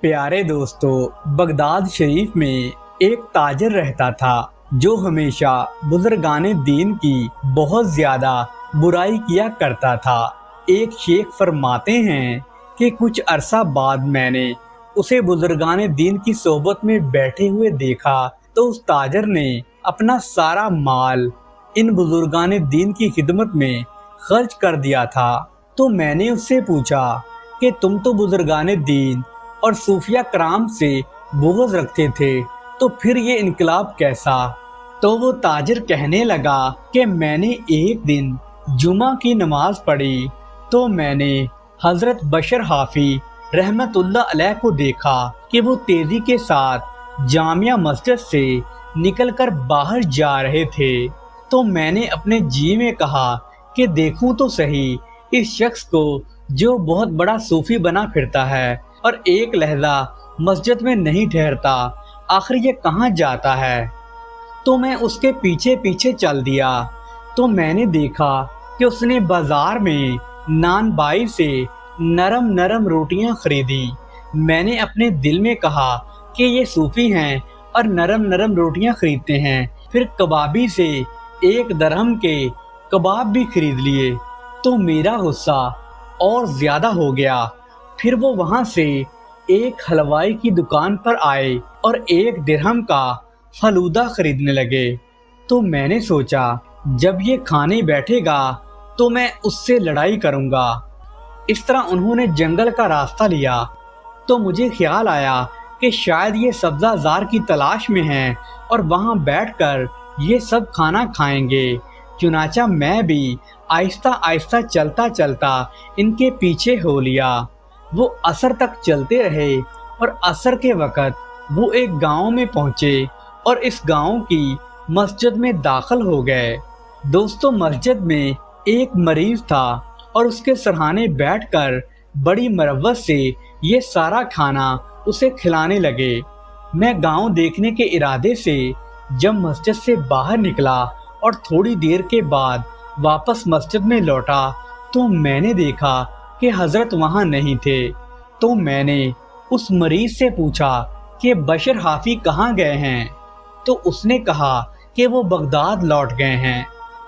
پیارے دوستو، بغداد شریف میں ایک تاجر رہتا تھا جو ہمیشہ بزرگان دین کی بہت زیادہ برائی کیا کرتا تھا۔ ایک شیخ فرماتے ہیں کہ کچھ عرصہ بعد میں نے اسے بزرگان دین کی صحبت میں بیٹھے ہوئے دیکھا تو اس تاجر نے اپنا سارا مال ان بزرگان دین کی خدمت میں خرچ کر دیا تھا۔ تو میں نے اس سے پوچھا کہ تم تو بزرگان دین اور صوفیہ کرام سے بغض رکھتے تھے، تو پھر یہ انقلاب کیسا؟ تو وہ تاجر کہنے لگا کہ میں نے ایک دن جمعہ کی نماز پڑھی تو میں نے حضرت بشر حافی رحمت اللہ علیہ کو دیکھا کہ وہ تیزی کے ساتھ جامع مسجد سے نکل کر باہر جا رہے تھے۔ تو میں نے اپنے جی میں کہا کہ دیکھوں تو صحیح اس شخص کو جو بہت بڑا صوفی بنا پھرتا ہے اور ایک لہجہ مسجد میں نہیں ٹھہرتا، آخر یہ کہاں جاتا ہے؟ تو میں اس کے پیچھے پیچھے چل دیا تو میں نے دیکھا کہ اس نے بازار میں نان بائی سے نرم نرم روٹیاں خریدی۔ میں نے اپنے دل میں کہا کہ یہ صوفی ہیں اور نرم نرم روٹیاں خریدتے ہیں، پھر کبابی سے 1 درہم کے کباب بھی خرید لیے۔ تو میرا غصہ اور زیادہ ہو گیا۔ پھر وہ وہاں سے ایک حلوائی کی دکان پر آئے اور 1 درہم کا فلودہ خریدنے لگے۔ تو میں نے سوچا جب یہ کھانے بیٹھے گا تو میں اس سے لڑائی کروں گا۔ اس طرح انہوں نے جنگل کا راستہ لیا تو مجھے خیال آیا کہ شاید یہ سبزہ زار کی تلاش میں ہیں اور وہاں بیٹھ کر یہ سب کھانا کھائیں گے۔ چنانچہ میں بھی آہستہ آہستہ چلتا چلتا ان کے پیچھے ہو لیا۔ وہ عصر تک چلتے رہے اور عصر کے وقت وہ ایک گاؤں میں پہنچے اور اس گاؤں کی مسجد میں داخل ہو گئے۔ دوستو، مسجد میں ایک مریض تھا اور اس کے سرہانے بیٹھ کر بڑی مروت سے یہ سارا کھانا اسے کھلانے لگے۔ میں گاؤں دیکھنے کے ارادے سے جب مسجد سے باہر نکلا اور تھوڑی دیر کے بعد واپس مسجد میں لوٹا تو میں نے دیکھا کہ حضرت وہاں نہیں تھے۔ تو میں نے اس مریض سے پوچھا کہ بشر حافی کہاں گئے ہیں؟ تو اس نے کہا کہ وہ بغداد لوٹ گئے ہیں۔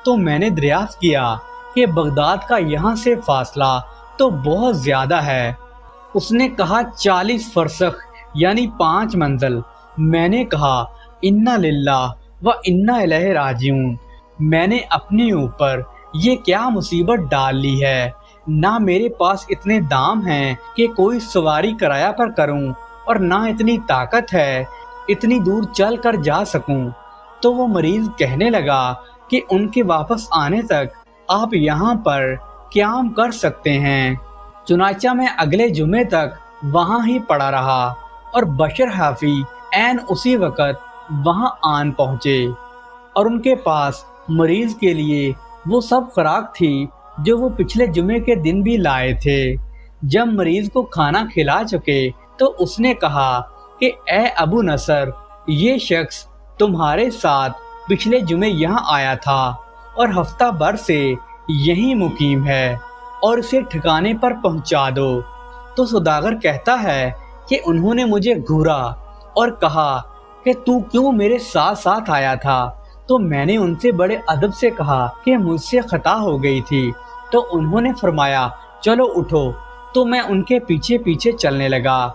تو میں نے دریافت کیا کہ بغداد کا یہاں سے فاصلہ تو بہت زیادہ ہے۔ اس نے کہا 40 فرسخ یعنی 5 منزل۔ میں نے کہا انا للہ و انا الیہ راجعون۔ میں نے اپنے اوپر یہ کیا مصیبت ڈال لی ہے؟ نہ میرے پاس اتنے دام ہیں کہ کوئی سواری کرایہ پر کروں اور نہ اتنی طاقت ہے اتنی دور چل کر جا سکوں۔ تو وہ مریض کہنے لگا کہ ان کے واپس آنے تک آپ یہاں پر قیام کر سکتے ہیں۔ چنانچہ میں اگلے جمعے تک وہاں ہی پڑا رہا اور بشر حافی عین اسی وقت وہاں آن پہنچے اور ان کے پاس مریض کے لیے وہ سب خوراک تھی جو وہ پچھلے جمعے کے دن بھی لائے تھے۔ جب مریض کو کھانا کھلا چکے تو اس نے کہا کہ اے ابو نصر، یہ شخص تمہارے ساتھ پچھلے جمعے یہاں آیا تھا اور ہفتہ بھر سے یہیں مقیم ہے اور اسے ٹھکانے پر پہنچا دو۔ تو سوداگر کہتا ہے کہ انہوں نے مجھے گھورا اور کہا کہ تو کیوں میرے ساتھ ساتھ آیا تھا؟ تو میں نے ان سے بڑے ادب سے کہا کہ مجھ سے خطا ہو گئی تھی۔ تو انہوں نے فرمایا چلو اٹھو۔ تو میں ان کے پیچھے پیچھے چلنے لگا۔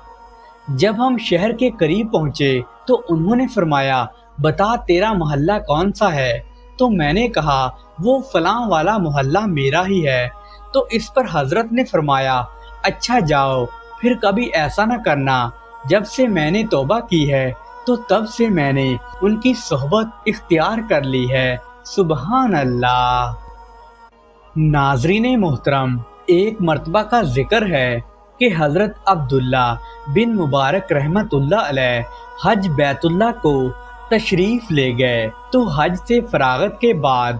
جب ہم شہر کے قریب پہنچے تو انہوں نے فرمایا بتا تیرا محلہ کون سا ہے؟ تو میں نے کہا وہ فلاں والا محلہ میرا ہی ہے۔ تو اس پر حضرت نے فرمایا اچھا جاؤ، پھر کبھی ایسا نہ کرنا۔ جب سے میں نے توبہ کی ہے تو تب سے میں نے ان کی صحبت اختیار کر لی ہے۔ سبحان اللہ۔ ناظرین محترم، ایک مرتبہ کا ذکر ہے کہ حضرت عبداللہ بن مبارک رحمت اللہ علیہ حج بیت اللہ کو تشریف لے گئے تو حج سے فراغت کے بعد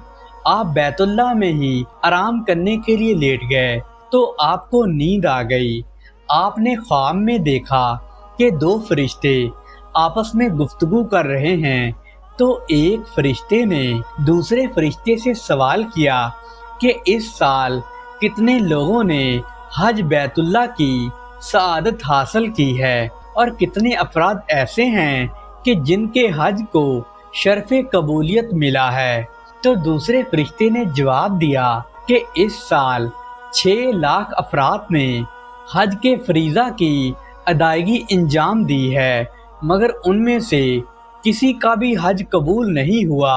آپ بیت اللہ میں ہی آرام کرنے کے لیے لیٹ گئے تو آپ کو نیند آ گئی۔ آپ نے خواب میں دیکھا کہ 2 فرشتے آپس میں گفتگو کر رہے ہیں تو ایک فرشتے نے دوسرے فرشتے سے سوال کیا کہ اس سال کتنے لوگوں نے حج بیت اللہ کی سعادت حاصل کی ہے اور کتنے افراد ایسے ہیں کہ جن کے حج کو شرف قبولیت ملا ہے؟ تو دوسرے فرشتے نے جواب دیا کہ اس سال 6 لاکھ افراد نے حج کے فریضہ کی ادائیگی انجام دی ہے، مگر ان میں سے کسی کا بھی حج قبول نہیں ہوا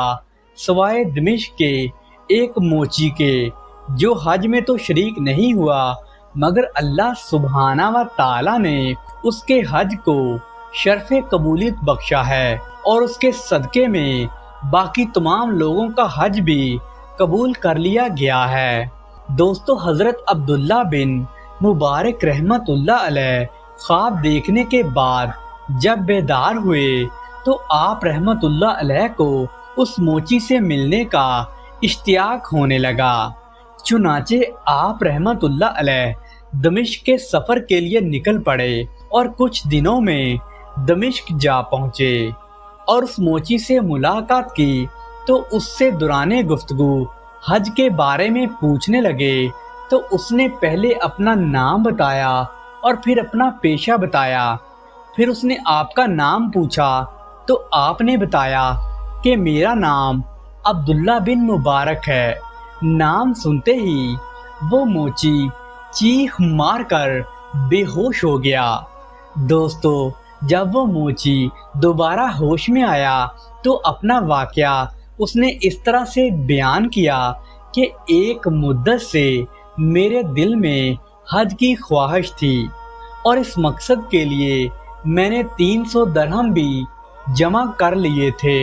سوائے دمشق کے ایک موچی کے، جو حج میں تو شریک نہیں ہوا مگر اللہ سبحانہ و تعالی نے اس کے حج کو شرف قبولیت بخشا ہے، اور اس کے صدقے میں باقی تمام لوگوں کا حج بھی قبول کر لیا گیا ہے۔ دوستو، حضرت عبداللہ بن مبارک رحمت اللہ علیہ خواب دیکھنے کے بعد جب بیدار ہوئے تو آپ رحمت اللہ علیہ کو اس موچی سے ملنے کا اشتیاق ہونے لگا۔ چنانچہ آپ رحمت اللہ علیہ دمشق کے سفر کے لیے نکل پڑے اور کچھ دنوں میں دمشق جا پہنچے اور اس موچی سے ملاقات کی تو اس سے دوران گفتگو حج کے بارے میں پوچھنے لگے تو اس نے پہلے اپنا نام بتایا اور پھر اپنا پیشہ بتایا۔ پھر اس نے آپ کا نام پوچھا تو آپ نے بتایا کہ میرا نام عبداللہ بن مبارک ہے۔ نام سنتے ہی وہ موچی چیخ مار کر بے ہوش ہو گیا۔ دوستو، جب وہ موچی دوبارہ ہوش میں آیا تو اپنا واقعہ اس نے اس طرح سے بیان کیا کہ ایک مدت سے میرے دل میں حج کی خواہش تھی اور اس مقصد کے لیے میں نے 300 درہم بھی جمع کر لیے تھے،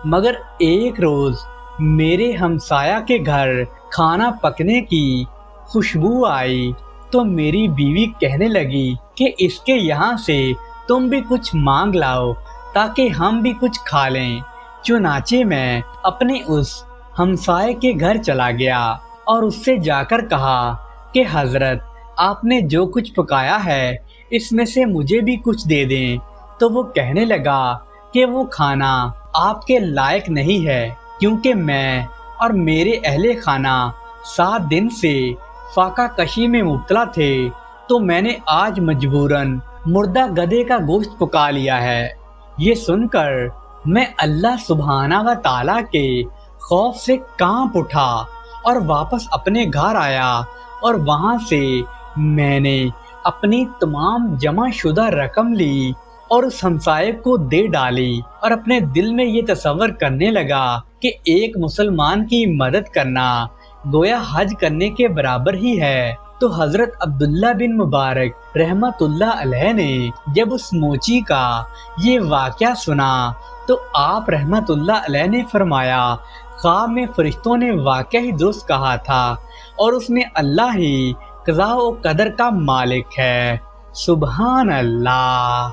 مگر ایک روز میرے ہمسایہ کے گھر کھانا پکنے کی خوشبو آئی تو میری بیوی کہنے لگی کہ اس کے یہاں سے تم بھی کچھ مانگ لاؤ تاکہ ہم بھی کچھ کھا لیں۔ چنانچہ میں اپنے اس ہمسائے کے گھر چلا گیا اور اس سے جا کر کہا کہ حضرت، آپ نے جو کچھ پکایا ہے اس میں سے مجھے بھی کچھ دے دیں۔ تو وہ کہنے لگا کہ وہ کھانا آپ کے لائق نہیں ہے، کیونکہ میں اور میرے اہل خانہ 7 دن سے فاقہ کشی میں مبتلا تھے، تو میں نے آج مجبوراً مردہ گدھے کا گوشت پکا لیا ہے۔ یہ سن کر میں اللہ سبحانہ و تعالیٰ کے خوف سے کانپ اٹھا اور واپس اپنے گھر آیا، اور وہاں سے میں نے اپنی تمام جمع شدہ رقم لی اور اس ہمسائے کو دے ڈالی، اور اپنے دل میں یہ تصور کرنے لگا کہ ایک مسلمان کی مدد کرنا گویا حج کرنے کے برابر ہی ہے۔ تو حضرت عبداللہ بن مبارک رحمت اللہ علیہ نے جب اس موچی کا یہ واقعہ سنا تو آپ رحمت اللہ علیہ نے فرمایا، خواب میں فرشتوں نے واقعہ ہی درست کہا تھا، اور اس میں اللہ ہی قضاء و قدر کا مالک ہے۔ سبحان اللہ۔